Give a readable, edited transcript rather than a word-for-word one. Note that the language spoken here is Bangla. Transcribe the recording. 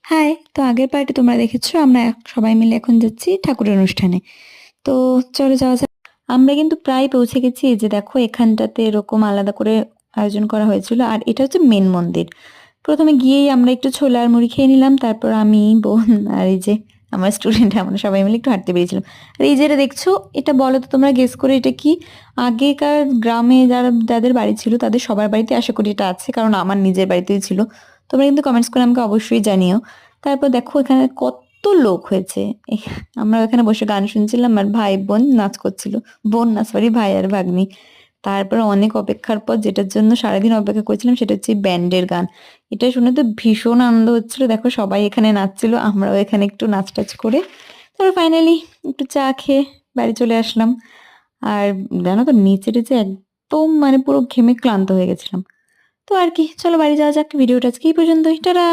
হাই! তো আগের পার্টে তোমরা দেখেছো আমরা সবাই মিলে এখন যাচ্ছি ঠাকুরের অনুষ্ঠানে। তো চলো যাওয়া যাক। আমরা কিন্তু প্রায় পৌঁছে গেছি। এই যে দেখো এখানটাতে এরকম আলাদা করে আয়োজন করা হয়েছিল। আর এটা হচ্ছে মেন মন্দির। ১ম এ গিয়েই আমরা একটু ছোলা আর মুড়ি খেয়ে নিলাম। তারপর আমি, বোন আর এই যে আমার স্টুডেন্ট আমরা সবাই মিলে একটু হাঁটতে বেরিয়েছিলাম। আর এই যেটা দেখছো এটা বলো তো তোমরা গেস করে এটা কি? আগেকার গ্রামে যাদের বাড়ি ছিল তাদের সবার বাড়িতে আশা করি এটা আছে। কারণ আমার নিজের বাড়িতেই ছিল। তোমরা কিন্তু কমেন্টস করে আমাকে অবশ্যই জানিও। তারপর দেখো এখানে কত লোক হয়েছে। আমরা ওখানে বসে গান শুনছিলাম আর ভাই বোন নাচ করছিল। বোন না সরি ভাই আর ভাগ্নি। তারপর অনেক অপেক্ষার পর যেটার জন্য সারাদিন অপেক্ষা করেছিলাম সেটা হচ্ছে ব্যান্ডের গান। এটা শুনে তো ভীষণ আনন্দ হচ্ছিল। দেখো সবাই এখানে নাচছিল, আমরাও এখানে একটু নাচ টাচ করে তারপর ফাইনালি একটু চা খেয়ে বাড়ি চলে আসলাম। আর জানো তো নিচে টেচে একদম মানে পুরো ঘেমে ক্লান্ত হয়ে গেছিলাম। তো আর কি, চলো বাড়ি যাওয়া যাক। ভিডিওটা আজকে এই পর্যন্তই। টাটা।